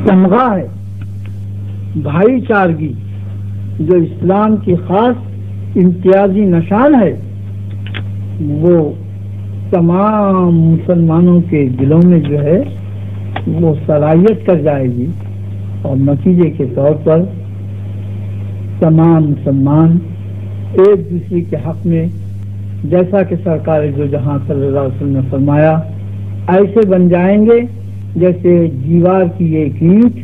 تمغہ ہے، بھائی چارگی جو اسلام کی خاص امتیازی نشان ہے، وہ تمام مسلمانوں کے دلوں میں جو ہے وہ صلاحیت کر جائے گی، اور نتیجے کے طور پر تمام مسلمان ایک دوسرے کے حق میں، جیسا کہ سرکار دو جہاں صلی اللہ علیہ وسلم نے فرمایا، ایسے بن جائیں گے جیسے دیوار کی ایک اینٹ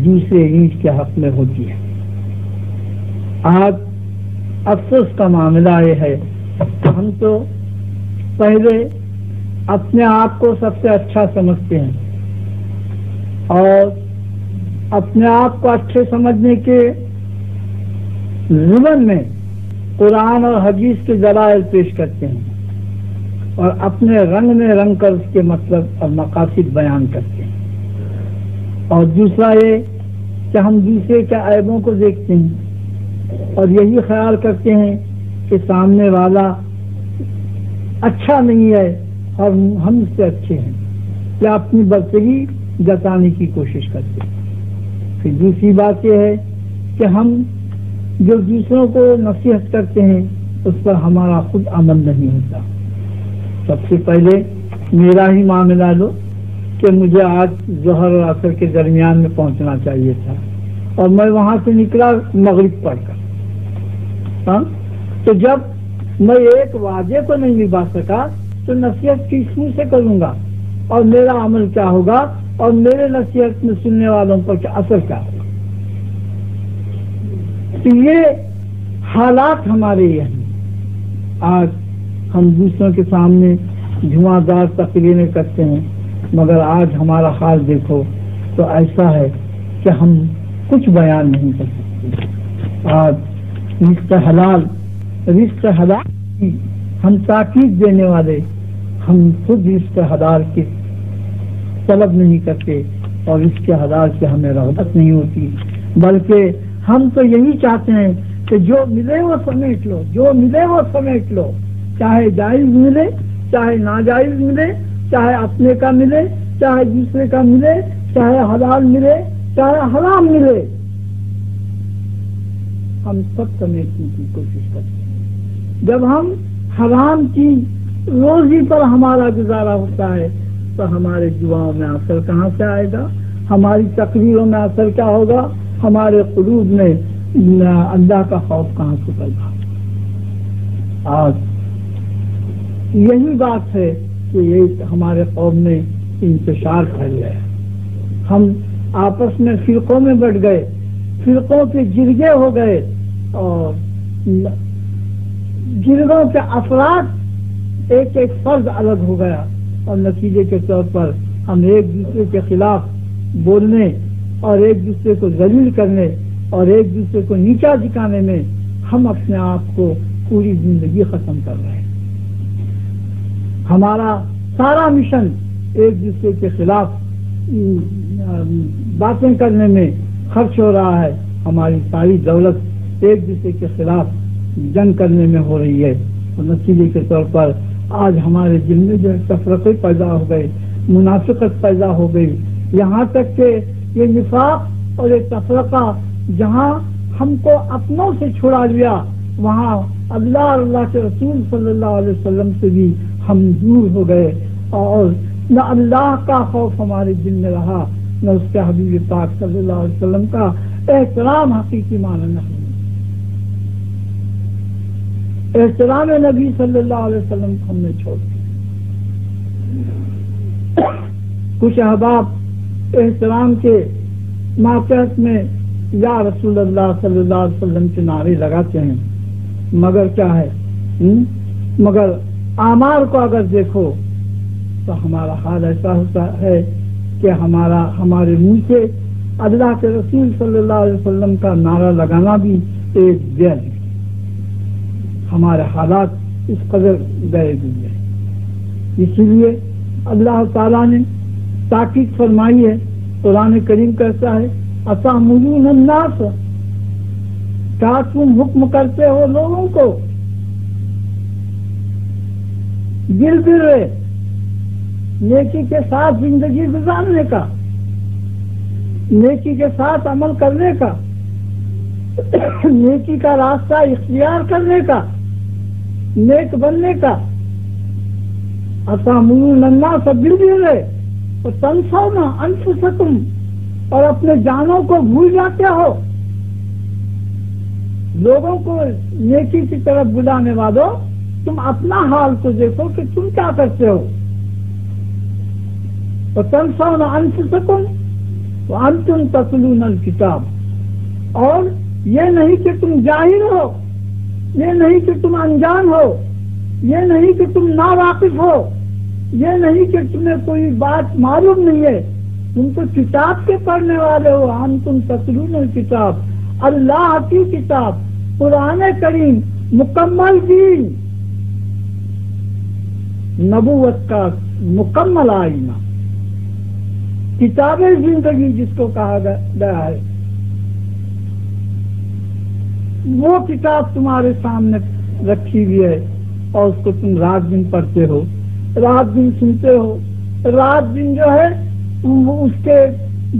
دوسرے اینٹ کے حق میں ہوتی ہے۔ آج افسوس کا معاملہ یہ ہے کہ ہم تو پہلے اپنے آپ کو سب سے اچھا سمجھتے ہیں، اور اپنے آپ کو اچھے سمجھنے کے ضمن میں قرآن اور حدیث کے دلائل پیش کرتے ہیں، اور اپنے رنگ میں رنگ کر اس کے مطلب اور مقاصد بیان کرتے ہیں۔ اور دوسرا یہ کہ ہم دوسرے کے عیبوں کو دیکھتے ہیں اور یہی خیال کرتے ہیں کہ سامنے والا اچھا نہیں ہے اور ہم اس سے اچھے ہیں، یا اپنی برتری جتانے کی کوشش کرتے ہیں۔ پھر دوسری بات یہ ہے کہ ہم جو دوسروں کو نصیحت کرتے ہیں اس پر ہمارا خود عمل نہیں ہوتا۔ سب سے پہلے میرا ہی معاملہ لو کہ مجھے آج ظہر اور عصر کے درمیان میں پہنچنا چاہیے تھا، اور میں وہاں سے نکلا مغرب پڑھ کر، تو جب میں ایک وعدے کو نہیں نبھا سکا تو نصیحت کس منہ سے کروں گا، اور میرا عمل کیا ہوگا، اور میرے نصیحت میں سننے والوں پر کیا اثر کیا ہوگا۔ تو یہ حالات ہمارے یہ ہیں۔ آج ہم دوسروں کے سامنے دھواں دار تقریریں کرتے ہیں، مگر آج ہمارا حال دیکھو تو ایسا ہے کہ ہم کچھ بیان نہیں کر سکتے۔ آج رزق حلال کی ہم تاکید دینے والے، ہم خود رزق حلال کی طلب نہیں کرتے، اور اس کے حلال سے ہمیں رغبت نہیں ہوتی، بلکہ ہم تو یہی چاہتے ہیں کہ جو ملے وہ سمیٹ لو، جو ملے وہ سمیٹ لو، چاہے جائز ملے چاہے ناجائز ملے، چاہے اپنے کا ملے چاہے دوسرے کا ملے، چاہے حلال ملے چاہے حرام ملے، ہم سب سمیٹنے کی کوشش کرتے ہیں۔ جب ہم حرام کی روزی پر ہمارا گزارا ہوتا ہے تو ہمارے دعاؤں میں اثر کہاں سے آئے گا، ہماری تقریروں میں اثر کیا ہوگا، ہمارے قلوب میں اللہ کا خوف کہاں سے پیدا ہوگا۔ آج یہی بات ہے کہ یہ ہمارے قوم میں انتشار پھیل گیا، ہم آپس میں فرقوں میں بٹ گئے، فرقوں کے جرگے ہو گئے، اور جرگوں کے افراد ایک ایک فرد الگ ہو گیا، اور نتیجے کے طور پر ہم ایک دوسرے کے خلاف بولنے اور ایک دوسرے کو ذلیل کرنے اور ایک دوسرے کو نیچا دکھانے میں ہم اپنے آپ کو پوری زندگی ختم کر رہے ہیں۔ ہمارا سارا مشن ایک دوسرے کے خلاف باتیں کرنے میں خرچ ہو رہا ہے، ہماری ساری دولت ایک دوسرے کے خلاف جنگ کرنے میں ہو رہی ہے، اور نتیجے کے طور پر آج ہمارے دل میں جو تفرقے پیدا ہو گئے، منافقت پیدا ہو گئی، یہاں تک کہ یہ نفاق اور یہ تفرقہ جہاں ہم کو اپنوں سے چھڑا لیا، وہاں اللہ اور اللہ کے رسول صلی اللہ علیہ وسلم سے بھی ہم دور ہو گئے، اور نہ اللہ کا خوف ہمارے دل میں رہا، نہ اس کے حبیب پاک صلی اللہ علیہ وسلم کا احترام حقیقی معنی میں احترام نبی صلی اللہ علیہ وسلم کو ہم نے چھوڑ دیا۔ کچھ احباب احترام کے ماتحت میں یا رسول اللہ صلی اللہ علیہ وسلم کے نعرے لگاتے ہیں، مگر کیا ہے، مگر اعمال کو اگر دیکھو تو ہمارا حال ایسا ہوتا ہے کہ ہمارے منہ سے اللہ کے رسول صلی اللہ علیہ وسلم کا نعرہ لگانا بھی ایک بیعت ہے۔ ہمارے حالات اس قدر گئے ہوئے ہیں، اسی لیے اللہ تعالیٰ نے تاکید فرمائی ہے، قرآن کریم کہتا ہے اَتَأْمُرُونَ النَّاسَ، کیا تم حکم کرتے ہو لوگوں کو بالبر، نیکی کے ساتھ زندگی گزارنے کا، نیکی کے ساتھ عمل کرنے کا، نیکی کا راستہ اختیار کرنے کا، نیک بننے کا. اتامرون الناس بالبر وتنسون انفسکم، اور اپنے جانوں کو بھول جاتے ہو. لوگوں کو نیکی کی طرف بلانے والوں، تم اپنا حال تو دیکھو کہ تم کیا کرتے ہو. وتنسون انفسکم وانتم تتلون الکتاب، اور یہ نہیں کہ تم جاہل ہو، یہ نہیں کہ تم انجان ہو، یہ نہیں کہ تم ناواقف ہو، یہ نہیں کہ تمہیں کوئی بات معلوم نہیں ہے. تم تو کتاب کے پڑھنے والے ہو. انتم تتلون الکتاب، اللہ کی کتاب، قرآن کریم، مکمل دین، نبوت کا مکمل آئینہ، کتاب زندگی جس کو کہا گیا ہے، وہ کتاب تمہارے سامنے رکھی ہوئی ہے، اور اس کو تم رات دن پڑھتے ہو، رات دن سنتے ہو. رات دن جو ہے اس کے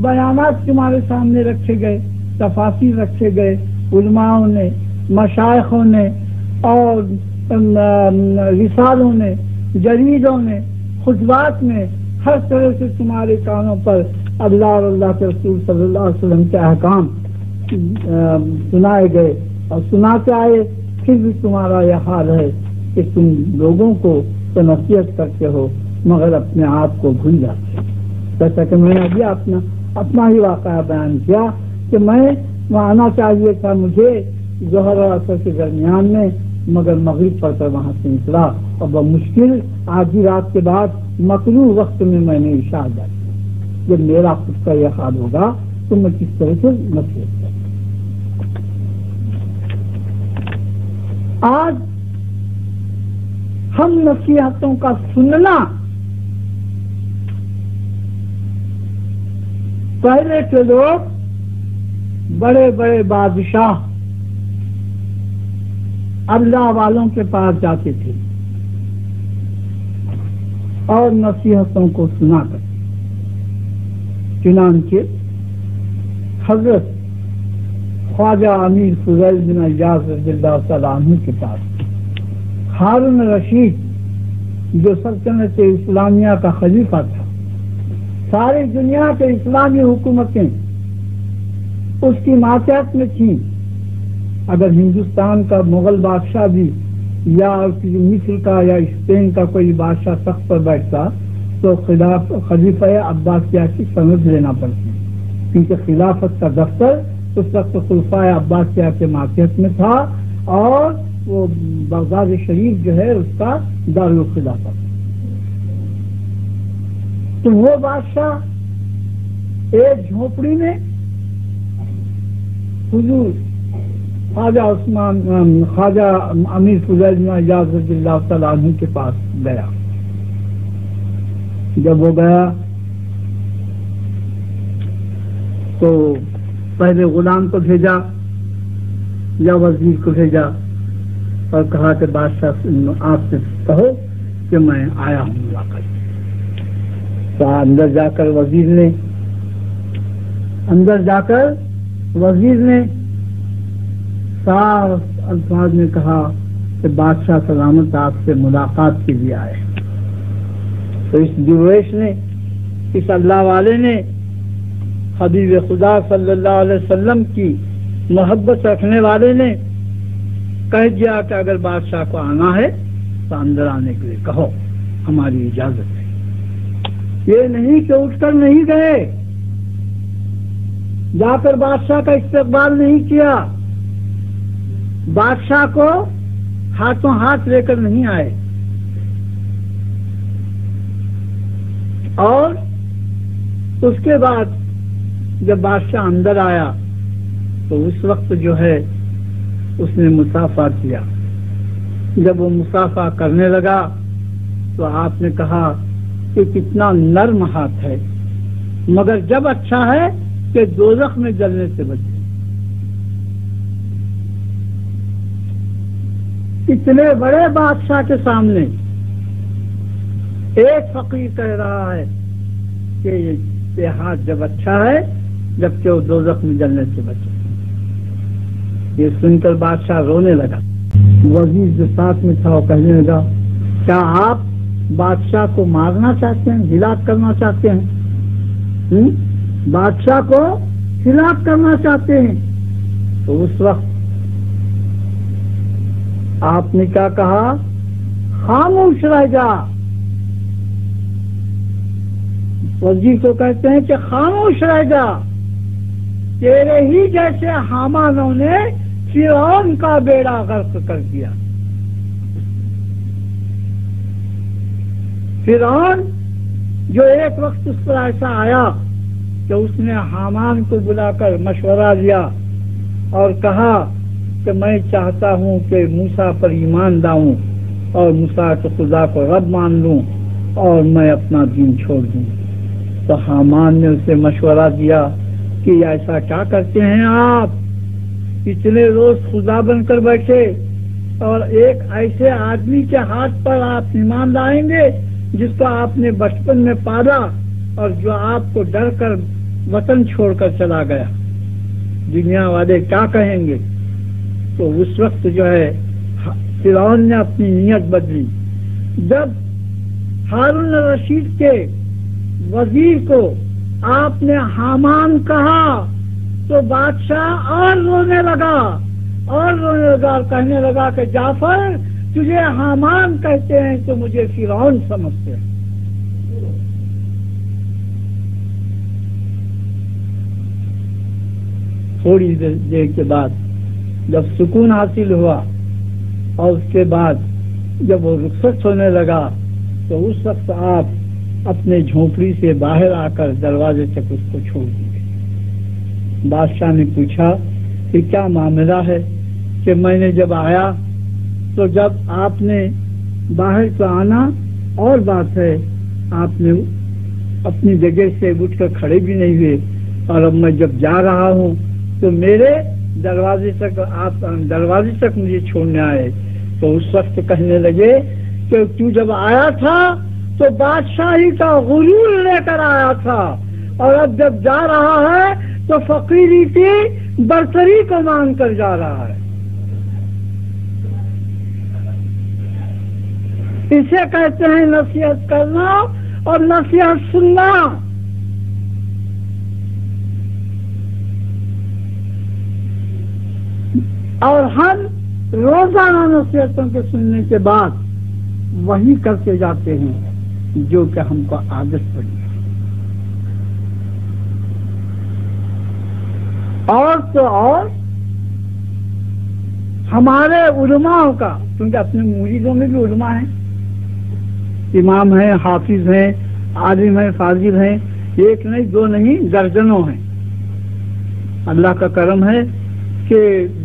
بیانات تمہارے سامنے رکھے گئے، تفاسیر رکھے گئے علماء نے، مشائخوں نے، اور رسالوں نے، جریدوں نے، خطبات میں، ہر طرح سے تمہارے کانوں پر اللہ اور اللہ کے رسول صلی اللہ علیہ وسلم کے احکام سنائے گئے اور سناتے آئے. پھر بھی تمہارا یہ حال ہے کہ تم لوگوں کو تو نصیحت کرتے ہو مگر اپنے آپ کو بھول جاتے ہو. جیسا کہ میں نے ابھی اپنا ہی واقعہ بیان کیا کہ میں وہاں آنا چاہیے تھا مجھے ظہر اور عصر کے درمیان میں، مگر مغرب پر کر وہاں سے نکلا، اور بمشکل آدھی رات کے بعد مکروہ وقت میں میں نے عشاء ادا کی. جب میرا خود کا یہ حال ہوگا تو میں کس طرح سے نصیحت کروں. آج ہم نصیحتوں کا سننا پہلے کے لوگ بڑے بڑے بادشاہ اللہ والوں کے پاس جاتے تھے اور نصیحتوں کو سنا کرتے. چنانچہ حضرت خواجہ امیر فضیل بن ایاز رضی اللہ تعالیٰ عنہ کے پاس ہارون رشید جو سلطنت اسلامیہ کا خلیفہ تھا، ساری دنیا کے اسلامی حکومتیں اس کی ماتحت میں تھیں. اگر ہندوستان کا مغل بادشاہ بھی یا مصر کا یا اسپین کا کوئی بادشاہ تخت پر بیٹھتا تو خلیفہ عباسیہ کی سند لینا پڑتی، کیونکہ خلافت کا دفتر اس وقت خلفائے عباسیہ کے ماتحت میں تھا، اور وہ بغداد شریف جو ہے اس کا دارالخلافہ. تو وہ بادشاہ ایک جھونپڑی میں حضور خواجہ امیر فضیل بن ایاز رضی اللہ تعالیٰ عنہ کے پاس گیا. جب وہ گیا تو پہلے غلام کو بھیجا یا وزیر کو بھیجا اور کہا کہ بادشاہ آپ سے کہو کہ میں آیا ہوں ملاقات. تو اندر جا کر وزیر نے صاف الفاظ میں کہا کہ بادشاہ سلامت آپ سے ملاقات کے لیے آئے. تو اس درویش نے، اس اللہ والے نے، حبیب خدا صلی اللہ علیہ وسلم کی محبت رکھنے والے نے کہہ دیا کہ اگر بادشاہ کو آنا ہے تو اندر آنے کے لیے کہو، ہماری اجازت ہے. یہ نہیں کہ اٹھ کر نہیں گئے، جا کر بادشاہ کا استقبال نہیں کیا، بادشاہ کو ہاتھوں ہاتھ لے کر نہیں آئے، اور اس کے بعد جب بادشاہ اندر آیا تو اس وقت جو ہے اس نے مصافحہ کیا. جب وہ مصافحہ کرنے لگا تو آپ نے کہا کہ کتنا نرم ہاتھ ہے، مگر جب اچھا ہے کہ دوزخ میں جلنے سے بچے. اتنے بڑے بادشاہ کے سامنے ایک فقیر کہہ رہا ہے کہ یہ ہاتھ جب اچھا ہے جبکہ وہ دوزخ میں جلنے سے بچے۔ یہ سن کر بادشاہ رونے لگا۔ وزیر جو ساتھ میں تھا وہ کہنے لگا کیا آپ بادشاہ کو مارنا چاہتے ہیں، ہلاک کرنا چاہتے ہیں؟ بادشاہ کو ہلاک کرنا چاہتے ہیں؟ تو اس وقت آپ نے کیا کہا؟ خاموش رہ جا۔ وزیر کو کہتے ہیں کہ خاموش رہ جا، تیرے ہی جیسے حامانوں نے فرعون کا بیڑا غرق کر دیا۔ فرعون جو ایک وقت اس پر ایسا آیا کہ اس نے حامان کو بلا کر مشورہ دیا اور کہا کہ میں چاہتا ہوں کہ موسیٰ پر ایمان لاؤں اور موسیٰ کے خدا کو رب مان لوں اور میں اپنا دین چھوڑ دوں۔ تو حامان نے اسے مشورہ دیا کہ ایسا کیا کرتے ہیں آپ، اتنے روز خدا بن کر بیٹھے اور ایک ایسے آدمی کے ہاتھ پر آپ ایمان لائیں گے جس کو آپ نے بچپن میں پالا اور جو آپ کو ڈر کر وطن چھوڑ کر چلا گیا، دنیا والے کیا کہیں گے؟ تو اس وقت جو ہے فرعون نے اپنی نیت بدلی۔ جب ہارون رشید کے وزیر کو آپ نے حامان کہا تو بادشاہ اور رونے لگا اور کہنے لگا کہ جعفر تجھے حامان کہتے ہیں تو مجھے فرعون سمجھتے ہیں۔ تھوڑی دیر کے بعد جب سکون حاصل ہوا اور اس کے بعد جب وہ رخصت ہونے لگا تو اس وقت آپ اپنے جھونپڑی سے باہر آ کر دروازے تک اس کو چھوڑ دیے۔ بادشاہ نے پوچھا کہ کیا معاملہ ہے؟ کہ میں نے جب آیا تو جب آپ نے باہر تو آنا اور بات ہے، آپ نے اپنی جگہ سے اٹھ کر کھڑے بھی نہیں ہوئے، اور اب میں جب جا رہا ہوں تو میرے دروازے تک آپ دروازے تک مجھے چھوڑنے آئے۔ تو اس وقت کہنے لگے کہ تو جب آیا تھا تو بادشاہی کا غرور لے کر آیا تھا، اور اب جب جا رہا ہے تو فقیری کی برتری کو مانگ کر جا رہا ہے۔ اسے کہتے ہیں نصیحت کرنا اور نصیحت سننا۔ اور ہم روزانہ نصیحتوں کے سننے کے بعد وہی کرتے جاتے ہیں جو کہ ہم کو عادت پڑی ہے۔ اور تو اور ہمارے علماء کا، کیونکہ اپنے مریدوں میں بھی علماء ہیں، امام ہیں، حافظ ہیں، عالم ہیں، فاضل ہیں، ایک نہیں دو نہیں درجنوں ہیں۔ اللہ کا کرم ہے کہ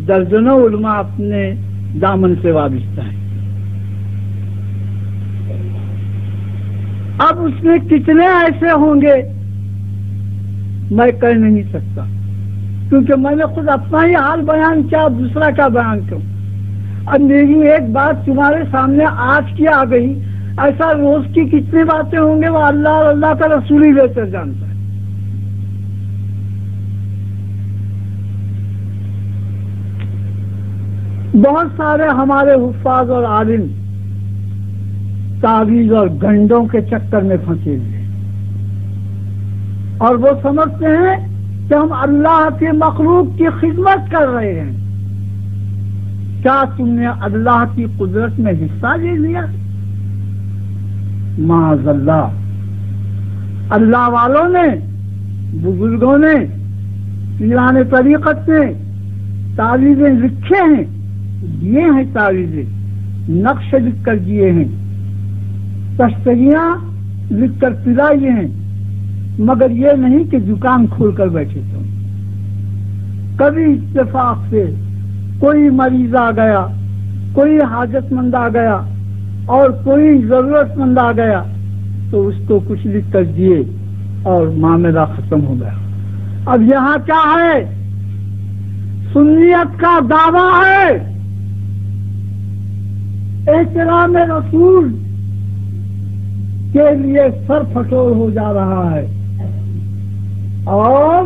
درجنوں علماء اپنے دامن سے وابستہ ہیں۔ اب اس میں کتنے ایسے ہوں گے میں کہہ نہیں سکتا، کیونکہ میں نے خود اپنا ہی حال بیان کیا، دوسرا کیا بیان کروں۔ اب میری ایک بات تمہارے سامنے آج کی آ گئی، ایسا روز کی کتنی باتیں ہوں گے وہ اللہ اور اللہ کا رسول ہی بہتر جانتا ہے۔ بہت سارے ہمارے حفاظ اور عالم تعویذ اور گنڈوں کے چکر میں پھنسے ہوئے، اور وہ سمجھتے ہیں کہ ہم اللہ کے مخلوق کی خدمت کر رہے ہیں۔ کیا تم نے اللہ کی قدرت میں حصہ لے لیا؟ معاذ اللہ، اللہ والوں نے، بزرگوں نے، پیران طریقت نے تعویذیں لکھے ہیں، دیے ہیں، تعویذیں نقش لکھ کر دیے ہیں، تشتریاں لکھ کر پلائیے ہیں، مگر یہ نہیں کہ دکان کھول کر بیٹھے تھے۔ کبھی اتفاق سے کوئی مریض آ گیا، کوئی حاجت مند آ گیا اور کوئی ضرورت مند آ گیا تو اس کو کچھ لکھ کر دیے اور معاملہ ختم ہو گیا۔ اب یہاں کیا ہے؟ سنیت کا دعویٰ ہے، احترام رسول کے لیے سر پھٹور ہو جا رہا ہے، اور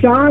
4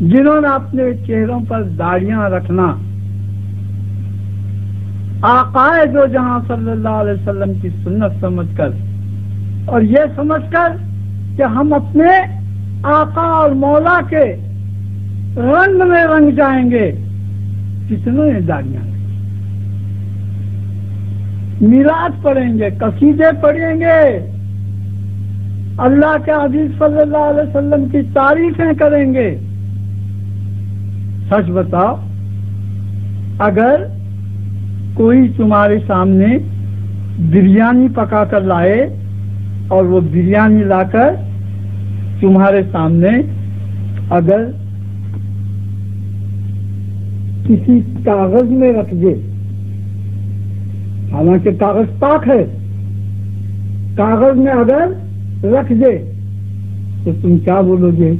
جنہوں نے اپنے چہروں پر داڑیاں رکھنا آقائے دو جہاں صلی اللہ علیہ وسلم کی سنت سمجھ کر اور یہ سمجھ کر کہ ہم اپنے آقا اور مولا کے رنگ میں رنگ جائیں گے، کتنوں نے داڑیاں میلاد پڑھیں گے، قصیدے پڑھیں گے، اللہ کے حبیب صلی اللہ علیہ وسلم کی تعریفیں کریں گے۔ سچ بتاؤ، اگر کوئی تمہارے سامنے بریانی پکا کر لائے اور وہ بریانی لا کر تمہارے سامنے اگر کسی کاغذ میں رکھ دے، حالانکہ کاغذ پاک ہے، کاغذ میں اگر رکھ دے تو تم کیا بولو گے؟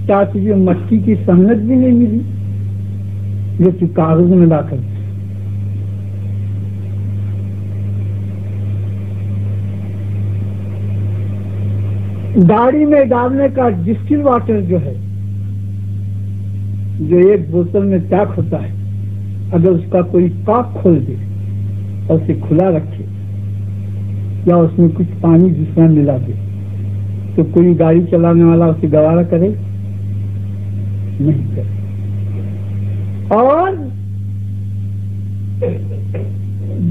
کیا تجھے مٹی کی سہنت بھی نہیں ملی جو تو کاغذ میں لا کر؟ گاڑی میں ڈالنے کا ڈسٹل واٹر جو ہے، جو ایک بوتل میں پیک ہوتا ہے، اگر اس کا کوئی کاک کھول دے اور اسے کھلا رکھے یا اس میں کچھ پانی دوسرا ملا دے تو کوئی گاڑی چلانے والا اسے گوارا کرے؟ نہیں کرے۔ اور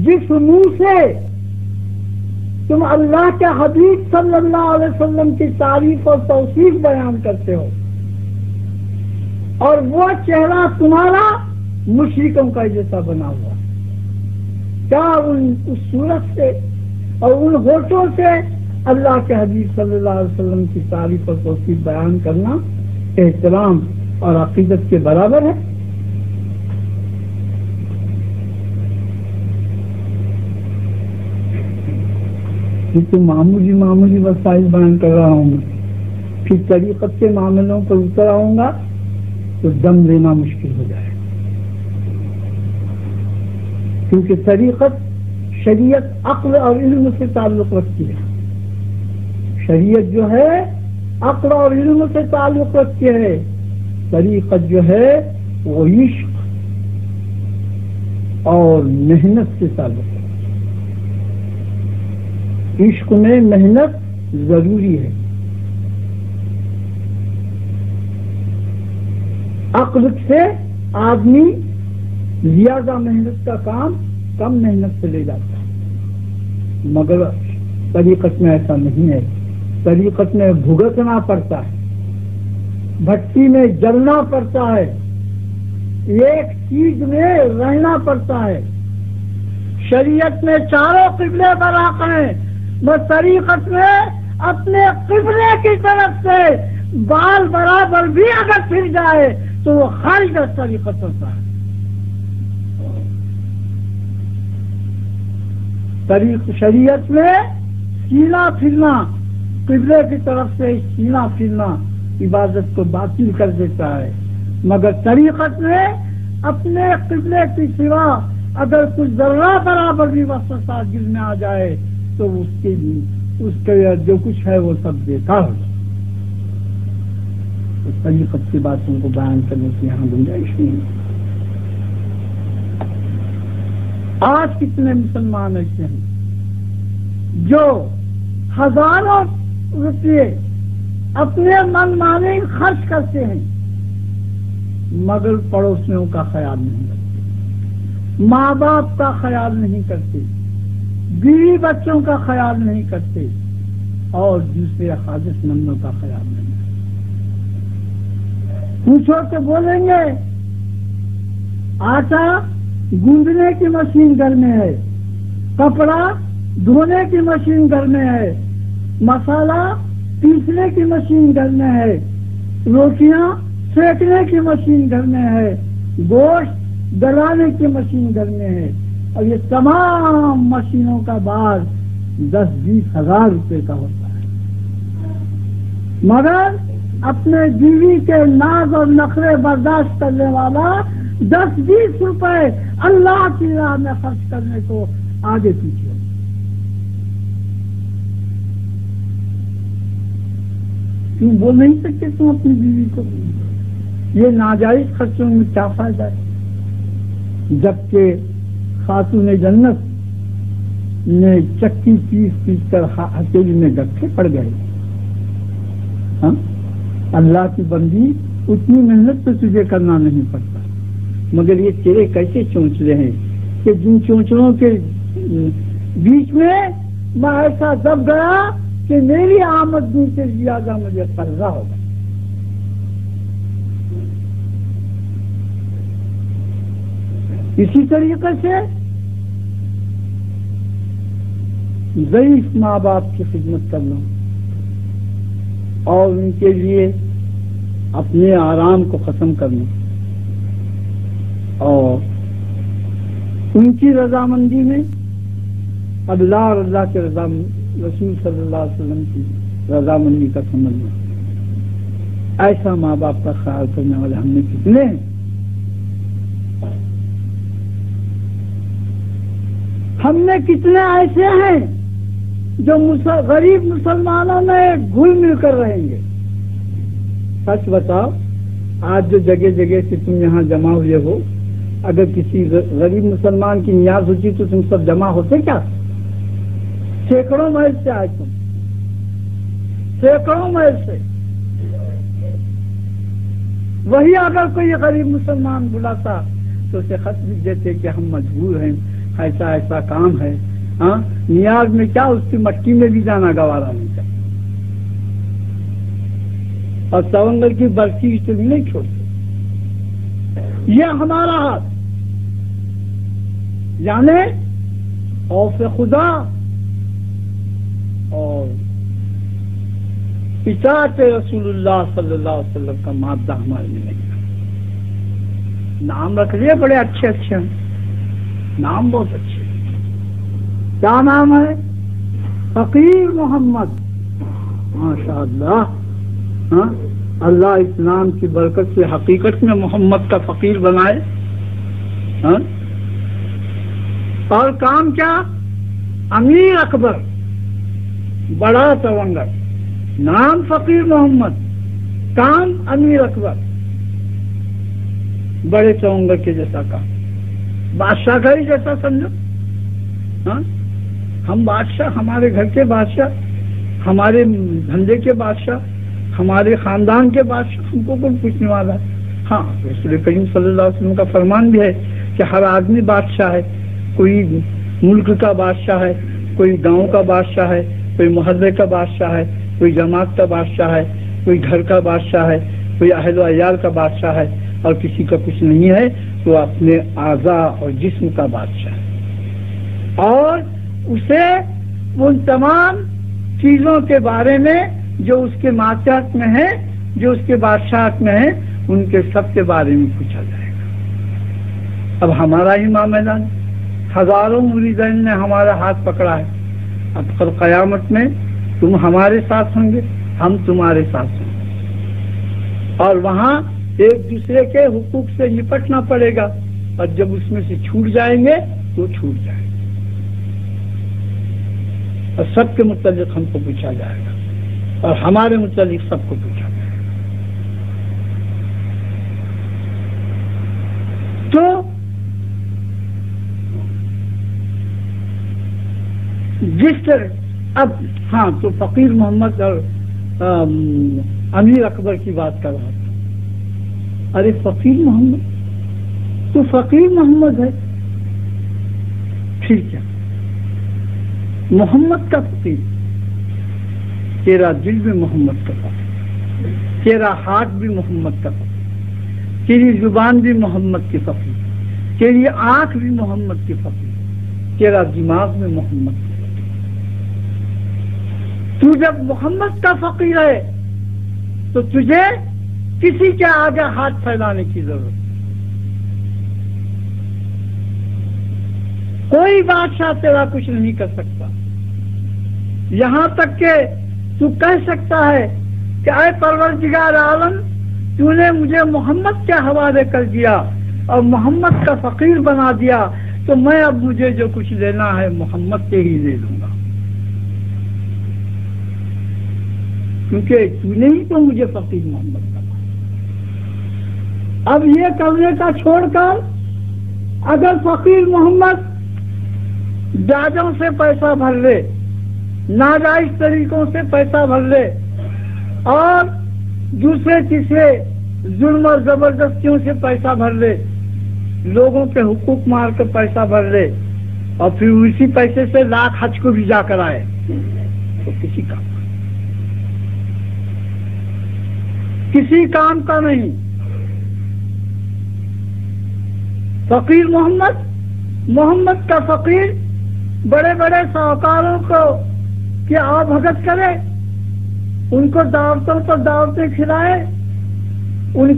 جس منہ سے تم اللہ کے حبیب صلی اللہ علیہ وسلم کی تعریف اور توصیف بیان کرتے ہو، اور وہ چہرہ تمہارا مشرکوں کا جیسا بنا ہوا، کیا اس صورت سے اور ان ہوٹوں سے اللہ کے حبیب صلی اللہ علیہ وسلم کی تعریف اور توصیف بیان کرنا احترام اور عقیدت کے برابر ہے؟ یہ تو معمولی وسائل بیان کر رہا ہوں میں، پھر طریقت کے معاملوں پر اتر آؤں گا تو دم لینا مشکل ہو جائے، کیونکہ طریقت شریعت عقل اور علم سے تعلق رکھتی ہے، شریعت جو ہے عقل اور علم سے تعلق رکھتی ہے، طریقت جو ہے وہ عشق اور محنت سے تعلق ہے۔ عشق میں محنت ضروری ہے، عقل سے آدمی زیادہ محنت کا کام کم محنت سے لے جاتا ہے، مگر طریقت میں ایسا نہیں ہے۔ طریقت میں بھگتنا پڑتا ہے، بھٹی میں جلنا پڑتا ہے، ایک چیز میں رہنا پڑتا ہے۔ شریعت میں چاروں قبلے برحق ہیں، بس طریقت میں اپنے قبلے کی طرف سے بال برابر بھی اگر پھر جائے تو وہ خارج از طریقت ہوتا ہے۔ شریعت میں سینہ پھرنا، قبلے کی طرف سے سینہ پھرنا عبادت کو باطل کر دیتا ہے، مگر طریقت میں اپنے قبلے کی سوا اگر کچھ ذرہ برابر بھی وسوسہ دل میں آ جائے تو اس کے جو کچھ ہے وہ سب بیکار ہو جائے۔ اس طریقت کی باتوں کو بیان کرنے کی یہاں گنجائش نہیں ہے۔ آج کتنے مسلمان ایسے ہیں جو ہزاروں روپئے اپنے من مانی خرچ کرتے ہیں مگر پڑوسیوں کا خیال نہیں کرتے، ماں باپ کا خیال نہیں کرتے، بیوی بچوں کا خیال نہیں کرتے اور دوسرے حاجت مندوں کا خیال نہیں کرتے۔ پوچھو تو بولیں گے آٹا گوندنے کی مشین گھر میں ہے، کپڑا دھونے کی مشین گھر میں ہے، مسالہ پیسنے کی مشین گھر میں ہے، روٹیاں سینکنے کی مشین گھر میں ہے، گوشت گلانے کی مشین گھر میں ہے، اور یہ تمام مشینوں کا بار 10-20 ہزار روپے کا ہوتا ہے، مگر اپنے بیوی کے ناز اور نخرے برداشت کرنے والا 10-20 روپے اللہ کی راہ میں خرچ کرنے کو آگے پیچھے۔ کیوں بول نہیں سکتے تم اپنی بیوی کو؟ یہ ناجائز خرچوں میں کیا فائدہ ہے؟ جبکہ خاتون جنت نے چکی پیس کر ہتھیلی میں گٹھے پڑ گئے. ہاں اللہ کی بندی اتنی محنت تو تجھے کرنا نہیں پڑتا، مگر یہ تیرے کیسے چونچلے ہیں کہ جن چونچلوں کے بیچ میں میں ایسا دب گیا کہ میری آمدنی سے زیادہ مجھے قرضہ ہوگا. اسی طریقے سے ضعیف ماں باپ کی خدمت کرنا اور ان کے لیے اپنے آرام کو ختم کرنا اور ان کی رضامندی میں اللہ اور اللہ کے رسول صلی اللہ علیہ وسلم کی رضامندی کا سمجھنا. ایسا ماں باپ کا خیال کرنے والے ہم نے کتنے ہیں؟ ہم نے کتنے ایسے ہیں جو غریب مسلمانوں میں گھل مل کر رہیں گے؟ سچ بتاؤ، آج جو جگہ جگہ سے تم یہاں جمع ہوئے ہو، اگر کسی غریب مسلمان کی نیاز ہوتی تو تم سب جمع ہوتے کیا؟ سینکڑوں میل سے آئے تم، سینکڑوں میل سے. وہی اگر کوئی غریب مسلمان بلاتا تو اسے خط لکھ دیتے کہ ہم مجبور ہیں، ایسا ایسا کام ہے. ہاں نیاز میں کیا، اس کی مٹی میں بھی جانا گوارا نہیں کرتا. اور سونگر کی برسی تو بھی نہیں چھوڑتے. یہ ہمارا ہاتھ یعنی خوف خدا اور اطاعت رسول اللہ صلی اللہ علیہ وسلم کا مادہ ہمارے میں نہیں. نام رکھ لیے بڑے اچھے اچھے ہیں، نام بہت اچھے. کیا نام ہے؟ فقیر محمد. ماشاء اللہ. ہاں اللہ اس نام کی برکت سے حقیقت میں محمد کا فقیر بنائے. ہاں اور کام کیا؟ امیر اکبر، بڑا سونگر. نام فقیر محمد، کام امیر اکبر، بڑے سونگر کے جیسا کام، بادشاہ کا ہی جیسا سمجھو. ہاں ہم بادشاہ، ہمارے گھر کے بادشاہ، ہمارے دھندے کے بادشاہ، ہمارے خاندان کے بادشاہ، ہم کو کون پوچھنے والا ہے؟ ہاں رسول کریم صلی اللہ علیہ وسلم کا فرمان بھی ہے کہ ہر آدمی بادشاہ ہے. کوئی ملک کا بادشاہ ہے، کوئی گاؤں کا بادشاہ ہے، کوئی محلے کا بادشاہ ہے، کوئی جماعت کا بادشاہ ہے، کوئی گھر کا بادشاہ ہے، کوئی اہل و عیال کا بادشاہ ہے، اور کسی کا کچھ نہیں ہے تو اپنے اعضاء اور جسم کا بادشاہ ہے. اور اسے ان تمام چیزوں کے بارے میں جو اس کے معاشیات میں ہے، جو اس کے بادشاہت میں ہے، ان کے سب کے بارے میں پوچھا جائے گا. اب ہمارا ہی معاملہ، ہزاروں مریدین نے ہمارا ہاتھ پکڑا ہے. اب کل قیامت میں تم ہمارے ساتھ ہوں گے، ہم تمہارے ساتھ ہوں گے، اور وہاں ایک دوسرے کے حقوق سے نپٹنا پڑے گا. اور جب اس میں سے چھوٹ جائیں گے تو چھوٹ جائیں گے، اور سب کے متعلق ہم کو پوچھا جائے گا، اور ہمارے متعلق سب کو پوچھا جائے گا. تو جس طرح اب ہاں تو فقیر محمد اور امیر اکبر کی بات کر رہا تھا. ارے فقیر محمد، تو فقیر محمد ہے، ٹھیک ہے، محمد کا فقیر، تیرا دل بھی محمد کا فقیر، تیرا ہاتھ بھی محمد کا فقیر، تیری زبان بھی محمد کی فقیر، تیری آنکھ بھی محمد کی فقیر، تیرا دماغ بھی محمد کی فقیر. تو جب محمد کا فقیر ہے تو تجھے کسی کے آگے ہاتھ پھیلانے کی ضرورت. کوئی بادشاہ تیرا کچھ نہیں کر سکتا. یہاں تک کہ تو کہہ سکتا ہے کہ اے پروردگار عالم، تو نے مجھے محمد کے حوالے کر دیا اور محمد کا فقیر بنا دیا، تو میں اب مجھے جو کچھ لینا ہے محمد سے ہی لے لوں گا، کیونکہ تو نے ہی تو مجھے فقیر محمد بنا. اب یہ کرنے کا چھوڑ کر اگر فقیر محمد بیاجوں سے پیسہ بھر لے، ناجائز طریقوں سے پیسہ بھر لے اور دوسرے تیسرے ظلم اور زبردستیوں سے پیسہ بھر لے، لوگوں کے حقوق مار کر پیسہ بھر لے اور پھر اسی پیسے سے لاکھ حج کو بھی جا کر آئے تو کسی کام کا نہیں۔ فقیر محمد کا فقیر بڑے بڑے ساہوکاروں کو کہ آؤ بھگت کرے، ان کو دعوتوں پر دعوتیں کھلائے، ان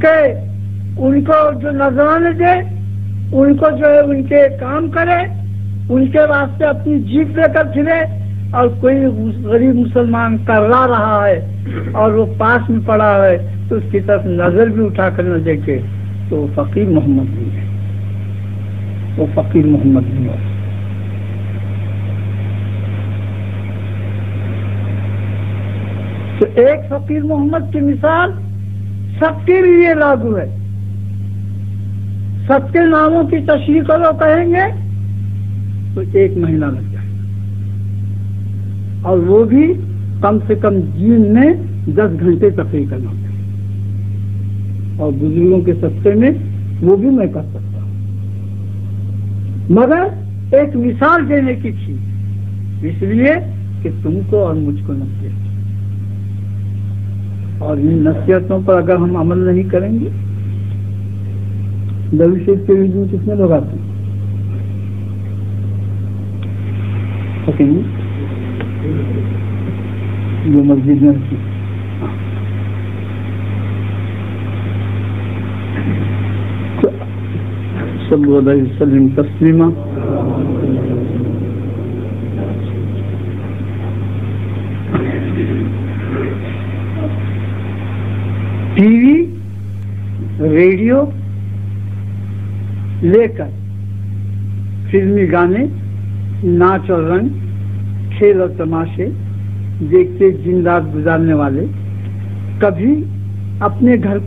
کو جو نذرانے دے، ان کو جو ہے ان کے کام کرے، ان کے واسطے اپنی جیت لے کر پھرے، اور کوئی غریب مسلمان کرا رہا ہے اور وہ پاس میں پڑا ہے تو اس کی طرف نظر بھی اٹھا کر نہ دیکھے تو وہ فقیر محمد نہیں ہے، وہ فقیر محمد نہیں ہے۔ تو ایک فقیر محمد کی مثال سب کے لیے لاگو ہے۔ سب کے ناموں کی تشریح کرو کہیں گے تو 1 مہینہ لگ جائے گا، اور وہ بھی کم سے کم دن میں 10 گھنٹے تقریر کرنا ہوتا ہے، اور بزرگوں کے صدقے میں وہ بھی میں کر سکتا ہوں، مگر ایک مثال دینے کی تھی، اس لیے کہ تم کو اور مجھ کو نصیحت، اور ان نصیحتوں پر اگر ہم عمل نہیں کریں گے، درود شریف کے ویڈیو کتنے لوگ آتے ہیں؟ جو مسجد میں صلی اللہ علیہ وسلم تسلیما۔ ٹی وی، ریڈیو لے کر فلمی گانے، ناچ اور رنگ، کھیل اور تماشے دیکھتے دن رات گزارنے والے کبھی اپنے گھر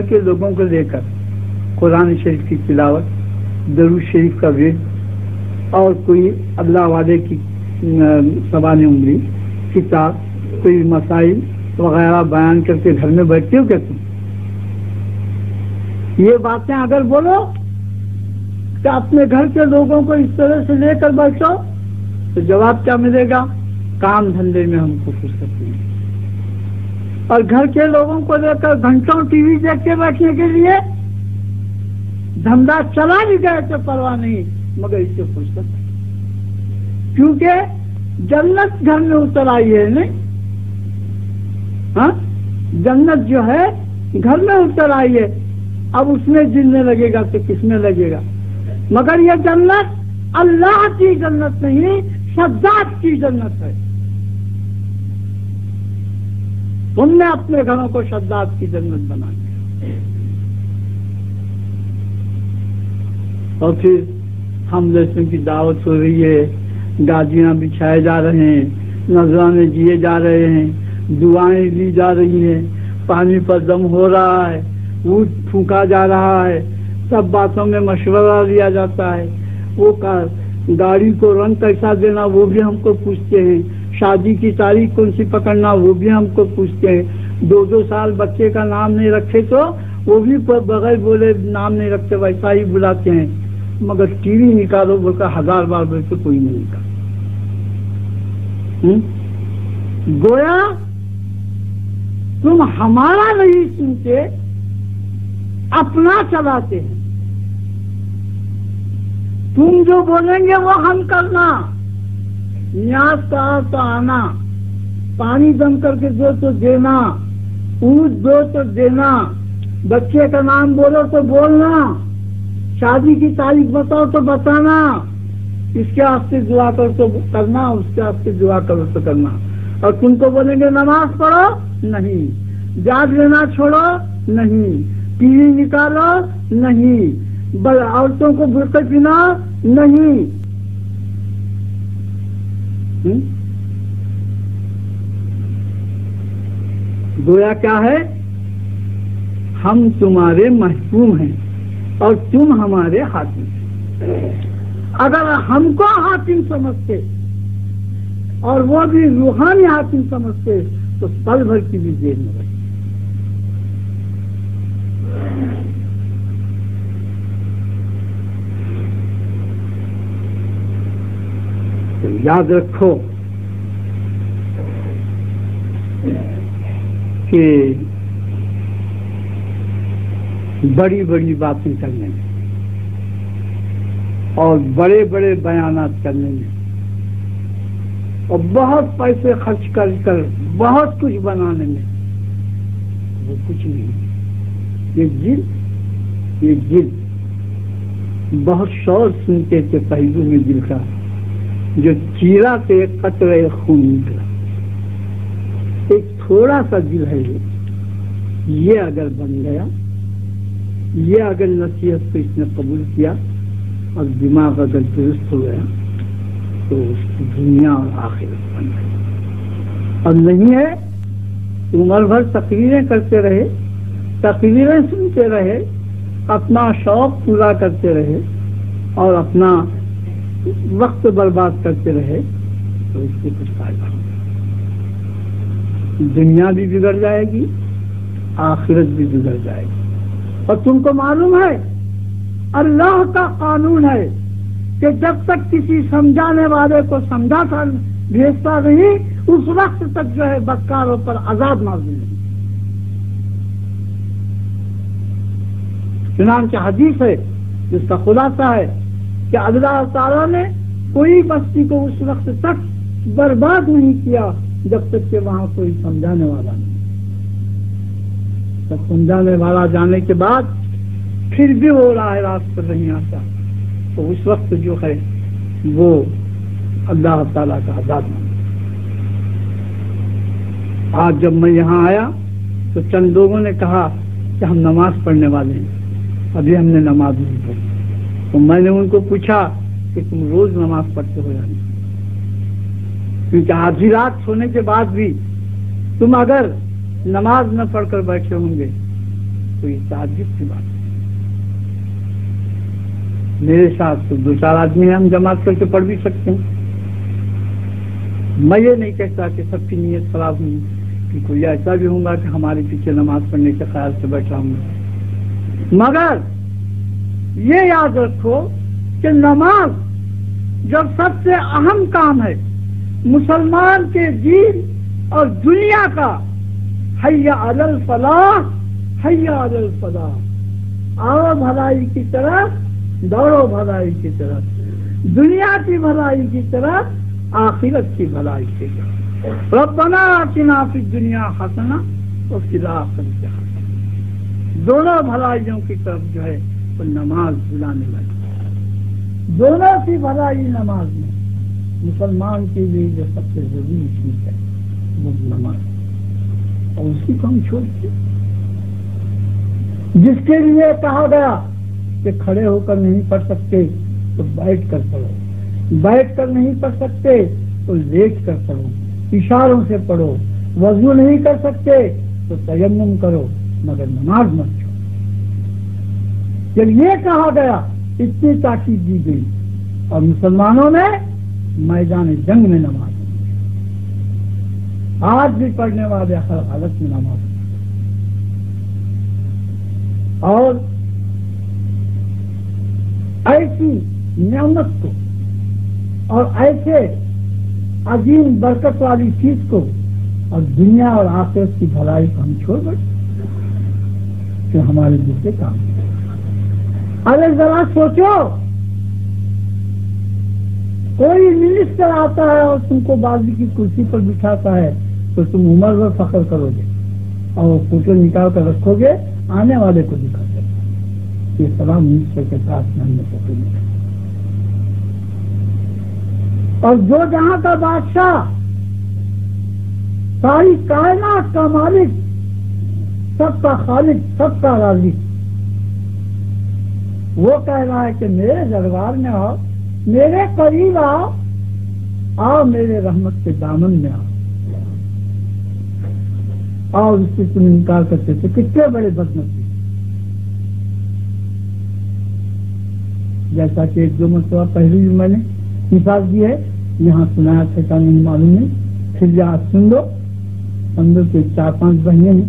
کے لوگوں کو لے کر قرآن شریف کی تلاوت، درود شریف کا ورد اور کوئی اللہ والے کی زبان عمری کتاب، کوئی مسائل وغیرہ بیان کر کے گھر میں بیٹھتے ہو کیا تم؟ یہ باتیں اگر بولو کہ اپنے گھر کے لوگوں کو اس طرح سے لے کر بیٹھو تو جواب کیا ملے گا؟ کام دھندے میں ہم کو فرصت نہیں، اور گھر کے لوگوں کو لے کر گھنٹوں ٹی وی دیکھ کے بیٹھنے کے لیے دھندا چلا بھی گئے تو پرواہ نہیں، مگر اس سے فرصت نہیں، کیونکہ جنت گھر میں اتر آئی ہے نہیں؟ ہاں، جنت جو ہے گھر میں اتر آئی ہے، اب اس میں دل میں لگے گا تو کس میں لگے گا؟ مگر یہ جنت اللہ کی جنت نہیں، شداد کی جنت ہے۔ تم نے اپنے گھروں کو شداد کی جنت بنا دیا، اور پھر ہم جیسے کی دعوت ہو رہی ہے، گاجیاں بچھائے جا رہے ہیں، نذرانے دیے جا رہے ہیں، دعائیں لی جا رہی ہیں، پانی پر دم ہو رہا ہے، اونٹ پھونکا جا رہا ہے، سب باتوں میں مشورہ لیا جاتا ہے، وہ گاڑی کو رنگ کیسا دینا وہ بھی ہم کو پوچھتے ہیں، شادی کی تاریخ کون سی پکڑنا وہ بھی ہم کو پوچھتے ہیں، 2 سال بچے کا نام نہیں رکھے تو وہ بھی بغیر بولے نام نہیں رکھتے، ویسا ہی بلاتے ہیں، مگر ٹی وی نکالو بول کر 1000 بار بول کے کوئی نہیں نکالتا۔ گویا تم ہمارا نہیں سنتے، اپنا چلاتے ہیں، تم جو بولیں گے وہ ہم کرنا، نیاز کا تو آنا، پانی دم کر کے دو تو دینا، اونٹ دو تو دینا، بچے کا نام بولو تو بولنا، شادی کی تاریخ بتاؤ تو بتانا، اس کے واسطے دعا کرو تو کرنا، اس کے واسطے دعا کرو تو کرنا، اور تم کو بولیں گے نماز پڑھو نہیں، جاگ لینا چھوڑو نہیں، ٹی وی نکالو نہیں، عورتوں کو برقع پہنا نہیں، گویا کیا ہے؟ ہم تمہارے محکوم ہیں اور تم ہمارے حاکم. اگر ہم کو حاکم سمجھتے اور وہ بھی روحانی حاکم سمجھتے تو پل بھر کی بھی دیر میں رہتی. تو یاد رکھو کہ بڑی بڑی باتیں کرنے میں اور بڑے بڑے بیانات کرنے میں اور بہت پیسے خرچ کر بہت کچھ بنانے میں وہ کچھ نہیں. یہ دل بہت شور سنتے تھے پہلو میں دل کا جو چیرا سے ایک قطرہ خون نکلا. ایک تھوڑا سا دل ہے یہ اگر بن گیا, یہ اگر نصیحت کو اس نے قبول کیا اور دماغ اگر درست ہو گیا تو اس کی دنیا اور آخرت بن گئی. اور نہیں ہے عمر بھر تقریریں کرتے رہے, تقریریں سنتے رہے, اپنا شوق پورا کرتے رہے اور اپنا وقت برباد کرتے رہے تو اس سے کچھ فائدہ نہیں. دنیا بھی بگڑ جائے گی, آخرت بھی بگڑ جائے گی. اور تم کو معلوم ہے اللہ کا قانون ہے کہ جب تک کسی سمجھانے والے کو سمجھا بھیجتا نہیں اس وقت تک جو ہے بدکاروں پر عذاب نازل نہیں. چنانچہ حدیث ہے جس کا خلاصہ ہے کہ اللہ تعالیٰ نے کوئی بستی کو اس وقت تک برباد نہیں کیا جب تک کہ وہاں کوئی سمجھانے والا نہیں. جب سمجھانے والا جانے کے بعد پھر بھی وہ راہ راست پر نہیں آتا تو اس وقت جو ہے وہ اللہ تعالیٰ کا عذاب ہے. آج جب میں یہاں آیا تو چند لوگوں نے کہا کہ ہم نماز پڑھنے والے ہیں, ابھی ہم نے نماز نہیں پڑھی. تو میں نے ان کو پوچھا کہ تم روز نماز پڑھتے ہو یا نہیں, کیونکہ آدھی رات سونے کے بعد بھی تم اگر نماز نہ پڑھ کر بیٹھے ہوں گے تو یہ تعجب کی بات ہے. میرے ساتھ تو 2-4 آدمی ہم جماعت کر کے پڑھ بھی سکتے ہیں. میں یہ نہیں کہتا کہ سب کی نیت خراب ہوئی, کہ کوئی ایسا بھی ہوگا کہ ہمارے پیچھے نماز پڑھنے کے خیال سے بیٹھا ہوں گا, مگر یہ یاد رکھو کہ نماز جب سب سے اہم کام ہے مسلمان کے دین اور دنیا کا, حی علی الفلاح, حی علی الفلاح, آؤ بھلائی کی طرف, دوڑو بھلائی کی طرف, دنیا کی بھلائی کی طرف, آخرت کی بھلائی کی طرف. ربنا آتنا فی الدنیا حسنہ وفی الآخرۃ حسنہ. دونوں بھلائیوں کی طرف جو ہے وہ نماز بلانے لگی. دونوں کی بھلائی نماز میں. مسلمان کے لیے جو سب سے ضروری چیز ہے وہ نماز, اور اسی کو ہم چھوڑتے. جس کے لیے کہا گیا کہ کھڑے ہو کر نہیں پڑھ سکتے تو بیٹھ کر پڑھو, بیٹھ کر نہیں پڑھ سکتے تو لیٹ کر پڑھو, اشاروں سے پڑھو, وضو نہیں کر سکتے تو تیمم کرو, مگر نماز مت چھوڑو. جب یہ کہا گیا اتنی تاکید دی گئی اور مسلمانوں نے میدان جنگ میں نماز, آج بھی پڑھنے والے ہر حالت میں نماز, اور ایسی نعمت کو اور ایسے عظیم برکت والی چیز کو اور دنیا اور آخرت کی بھلائی کو ہم چھوڑ بیٹھے کہ ہمارے دوسرے کام. ارے ذرا سوچو, کوئی منسٹر آتا ہے اور تم کو بازی کی کرسی پر بٹھاتا ہے تو تم عمر میں فخر کرو گے اور فوٹو نکال کر رکھو گے, آنے والے کو دکھا دے یہ سلام منسٹر کے ساتھ میں ہم نے فوٹو نکالا. اور جو جہاں کا بادشاہ, ساری کائنات کا مالک, سب کا خالق, سب کا رازق, وہ کہہ رہا ہے کہ میرے دربار میں آؤ, میرے قریب آؤ, آؤ میرے رحمت کے دامن میں آؤ, اور اس سے تم انکار کرتے تھے. کتنے بڑے بدنصیب. جیسا کہ 1-2 مرتبہ پہلے بھی میں نے مثال دی ہے، یہاں سنایا تھا نہیں معلوم نہیں، پھر یہاں سن لو. ہم لوگ کے 4-5 بہنیں ہیں.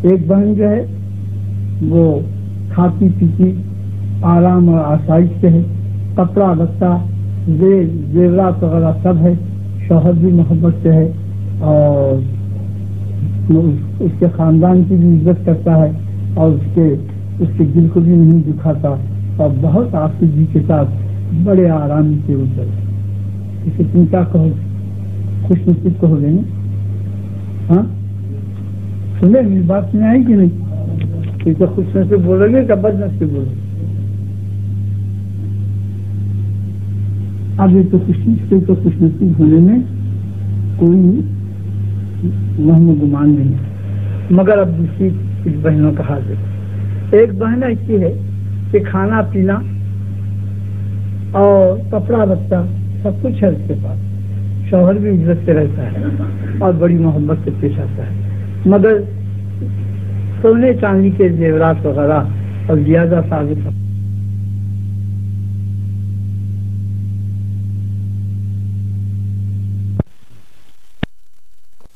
ایک بہن جو ہے وہ کھاتی پیتی آرام اور آسائش سے ہے، کپڑا لتا زیورات وغیرہ سب ہے، شوہر بھی محبت سے ہے اور اس کے خاندان کی بھی عزت کرتا ہے اور اس کے دل کو بھی نہیں دکھاتا اور بہت آسودگی کے ساتھ بڑے آرام سے اتر. اسے تم کیا کہو؟ خوش نصیب کہو گے نا؟ ہاں سنے میری بات سنیں آئی کہ نہیں؟ اسے خوش نصیب بولو گے کہ بد نصیب بولو گے؟ اب یہ تو خوش نصیب ہونے میں کوئی وہم و گمان نہیں ہے. مگر اب دوسری کچھ بہنوں کا حال ہے. ایک بہن ایسی ہے کہ کھانا پینا اور کپڑا لتا سب کچھ ہے اس کے پاس، شوہر بھی عزت سے رہتا ہے اور بڑی محبت سے پیش آتا ہے، مگر سونے چاندی کے زیورات وغیرہ اور زیادہ ثابت